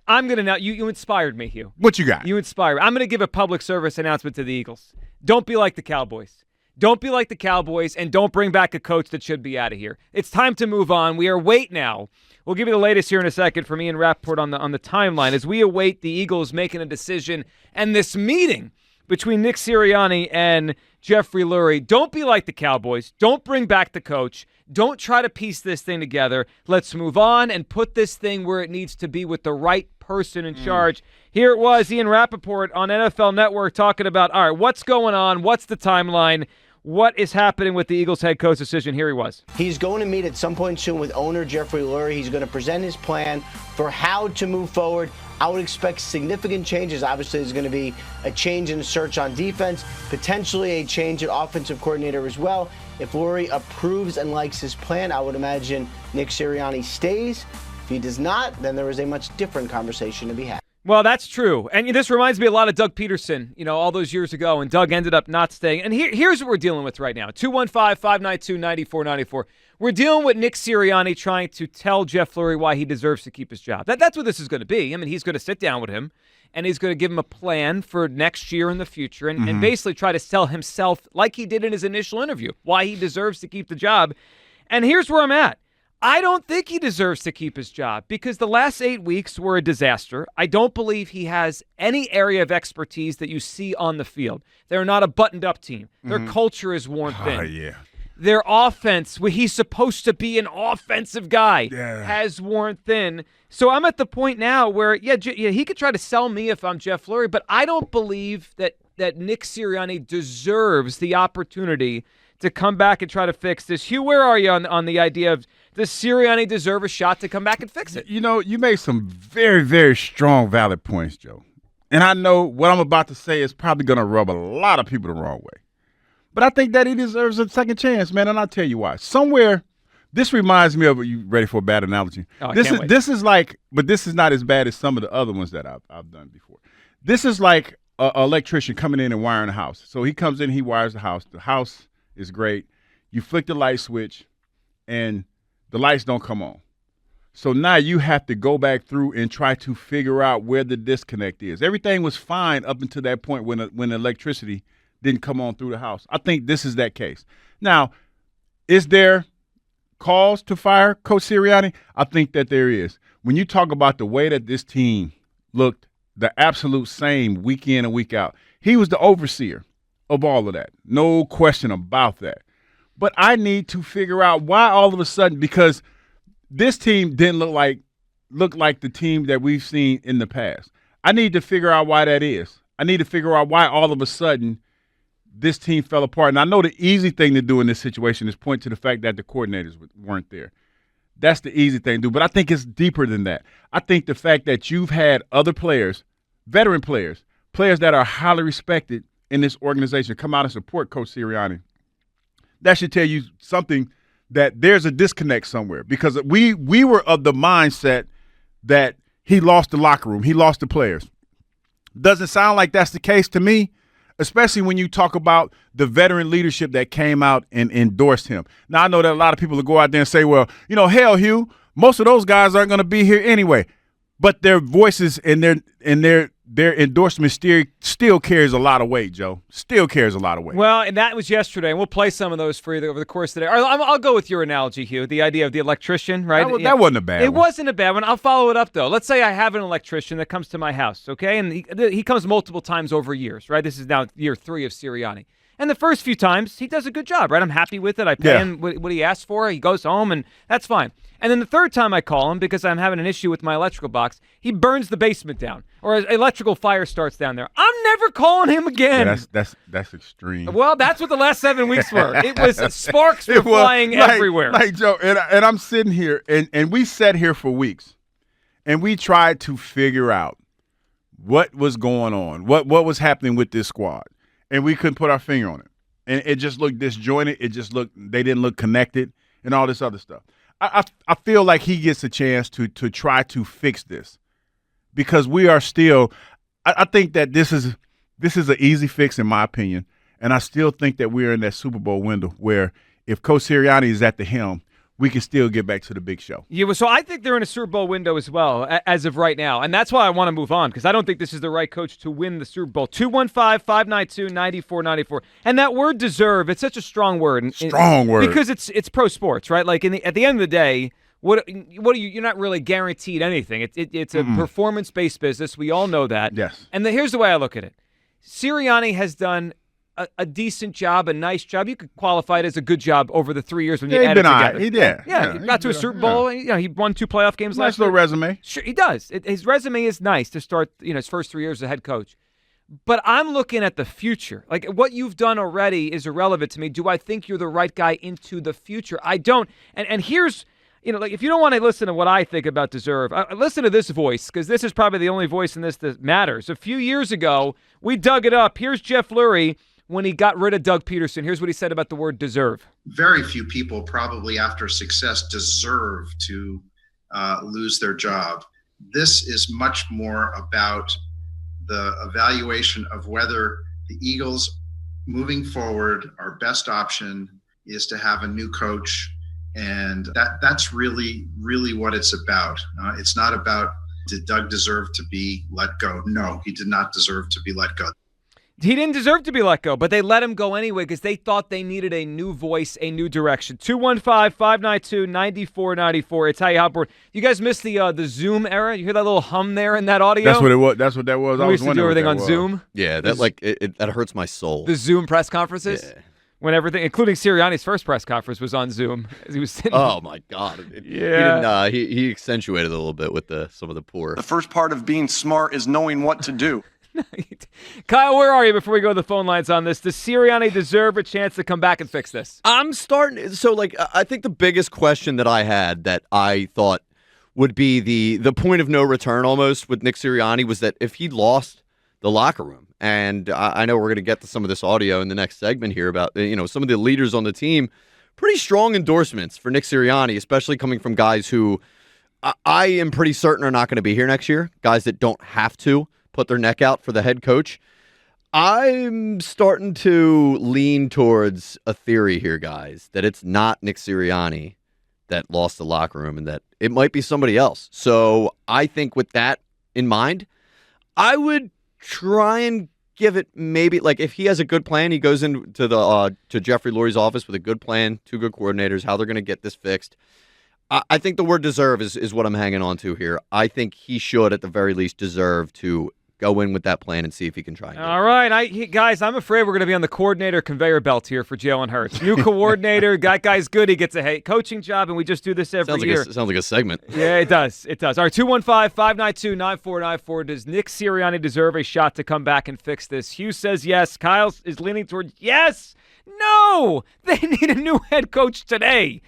I'm going to now. You inspired me, Hugh. What you got? You inspired. I'm going to give a public service announcement to the Eagles. Don't be like the Cowboys. Don't be like the Cowboys, and don't bring back a coach that should be out of here. It's time to move on. We await now. We'll give you the latest here in a second from Ian Rappaport on the timeline as we await the Eagles making a decision and this meeting between Nick Sirianni and Jeffrey Lurie. Don't be like the Cowboys. Don't bring back the coach. Don't try to piece this thing together. Let's move on and put this thing where it needs to be with the right person in charge. Here it was, Ian Rappaport on NFL Network talking about, all right, what's going on? What's the timeline? What is happening with the Eagles head coach decision? Here he was. He's going to meet at some point soon with owner Jeffrey Lurie. He's going to present his plan for how to move forward. I would expect significant changes. Obviously, there's going to be a change in the search on defense, potentially a change at offensive coordinator as well. If Lurie approves and likes his plan, I would imagine Nick Sirianni stays. If he does not, then there is a much different conversation to be had. Well, that's true. And this reminds me a lot of Doug Peterson, all those years ago, and Doug ended up not staying. And here's what we're dealing with right now. 215-592-9494. We're dealing with Nick Sirianni trying to tell Jeff Lurie why he deserves to keep his job. That's what this is going to be. I mean, he's going to sit down with him, and he's going to give him a plan for next year and the future and basically try to sell himself, like he did in his initial interview, why he deserves to keep the job. And here's where I'm at. I don't think he deserves to keep his job because the last 8 weeks were a disaster. I don't believe he has any area of expertise that you see on the field. They're not a buttoned-up team. Their culture is worn thin. Yeah. Their offense, where he's supposed to be an offensive guy, has worn thin. So I'm at the point now where, he could try to sell me if I'm Jeff Lurie, but I don't believe that Nick Sirianni deserves the opportunity to come back and try to fix this. Hugh, where are you on the idea of does Sirianni deserve a shot to come back and fix it? You made some very, very strong, valid points, Joe. And I know what I'm about to say is probably going to rub a lot of people the wrong way. But I think that he deserves a second chance, man, and I'll tell you why. Somewhere, this reminds me of, you ready for a bad analogy? Oh, This is like, but this is not as bad as some of the other ones that I've done before. This is like an electrician coming in and wiring a house. So he comes in, he wires the house. The house is great. You flick the light switch, and the lights don't come on. So now you have to go back through and try to figure out where the disconnect is. Everything was fine up until that point when the electricity didn't come on through the house. I think this is that case. Now, is there cause to fire Coach Sirianni? I think that there is. When you talk about the way that this team looked the absolute same week in and week out, he was the overseer of all of that. No question about that. But I need to figure out why all of a sudden, because this team didn't look like the team that we've seen in the past. I need to figure out why that is. I need to figure out why all of a sudden this team fell apart. And I know the easy thing to do in this situation is point to the fact that the coordinators weren't there. That's the easy thing to do. But I think it's deeper than that. I think the fact that you've had other players, veteran players that are highly respected in this organization come out and support Coach Sirianni, that should tell you something, that there's a disconnect somewhere, because we were of the mindset that he lost the locker room, he lost the players. Doesn't sound like that's the case to me, especially when you talk about the veteran leadership that came out and endorsed him. Now, I know that a lot of people will go out there and say, well, hell, Hugh, most of those guys aren't going to be here anyway. But their voices and their endorsement still carries a lot of weight, Joe. Still carries a lot of weight. Well, and that was yesterday, and we'll play some of those for you over the course of the day. I'll go with your analogy, Hugh, the idea of the electrician, right? That wasn't a bad one. It wasn't a bad one. I'll follow it up, though. Let's say I have an electrician that comes to my house, okay? And he comes multiple times over years, right? This is now year 3 of Sirianni. And the first few times, he does a good job, right? I'm happy with it. I pay him what he asked for. He goes home, and that's fine. And then the third time I call him because I'm having an issue with my electrical box, he burns the basement down, or an electrical fire starts down there. I'm never calling him again. Yeah, that's extreme. Well, that's what the last 7 weeks were. It was sparks were flying everywhere. Like Joe, and I'm sitting here, and we sat here for weeks, and we tried to figure out what was going on, what was happening with this squad. And we couldn't put our finger on it. And it just looked disjointed. They didn't look connected and all this other stuff. I feel like he gets a chance to try to fix this, because we are still – I think that this is an easy fix in my opinion, and I still think that we're in that Super Bowl window where if Coach Sirianni is at the helm, we can still get back to the big show. Yeah, so I think they're in a Super Bowl window as well, as of right now. And that's why I want to move on, because I don't think this is the right coach to win the Super Bowl. 215-592-9494. And that word deserve, it's such a strong word. Strong word. Because it's pro sports, right? Like at the end of the day, what are you're not really guaranteed anything. It's a performance-based business. We all know that. Yes. And here's the way I look at it. Sirianni has done a decent job, a nice job. You could qualify it as a good job over the 3 years when you add it together. He did. Yeah, he got to a Super Bowl. Yeah. He won 2 playoff games last year. Nice little resume. Sure, he does. His resume is nice to start, his first 3 years as a head coach. But I'm looking at the future. Like, what you've done already is irrelevant to me. Do I think you're the right guy into the future? I don't. And here's, like, if you don't want to listen to what I think about deserve, listen to this voice, because this is probably the only voice in this that matters. A few years ago, we dug it up. Here's Jeff Lurie when he got rid of Doug Peterson. Here's what he said about the word deserve. Very few people probably after success deserve to lose their job. This is much more about the evaluation of whether the Eagles moving forward, our best option is to have a new coach. And that's really, really what it's about. It's not about, did Doug deserve to be let go? No, he did not deserve to be let go. He didn't deserve to be let go, but they let him go anyway because they thought they needed a new voice, a new direction. 215-592-9494. It's how you hop board. You guys missed the Zoom era? You hear that little hum there in that audio? That's what it was. That's what that was. We used to do everything on Zoom. Yeah, that hurts my soul. The Zoom press conferences? Yeah. When everything, including Sirianni's first press conference, was on Zoom. As he was sitting. Oh my God! Yeah. He accentuated a little bit with some of the poor. The first part of being smart is knowing what to do. Kyle, where are you before we go to the phone lines on this? Does Sirianni deserve a chance to come back and fix this? I'm starting. So, I think the biggest question that I had that I thought would be the point of no return almost with Nick Sirianni was that if he lost the locker room, and I know we're going to get to some of this audio in the next segment here about some of the leaders on the team, pretty strong endorsements for Nick Sirianni, especially coming from guys who I am pretty certain are not going to be here next year, guys that don't have to put their neck out for the head coach. I'm starting to lean towards a theory here, guys, that it's not Nick Sirianni that lost the locker room and that it might be somebody else. So I think with that in mind, I would try and give it maybe, if he has a good plan, he goes into to Jeffrey Lurie's office with a good plan, 2 good coordinators, how they're going to get this fixed. I think the word deserve is what I'm hanging on to here. I think he should, at the very least, deserve to go in with that plan and see if he can try. All right, guys, I'm afraid we're going to be on the coordinator conveyor belt here for Jalen Hurts. New coordinator, that guy's good. He gets a coaching job, and we just do this every year. Sounds like a segment. Yeah, it does. It does. All right, 215-592-9494. Does Nick Sirianni deserve a shot to come back and fix this? Hugh says yes. Kyle is leaning towards yes. No, they need a new head coach today.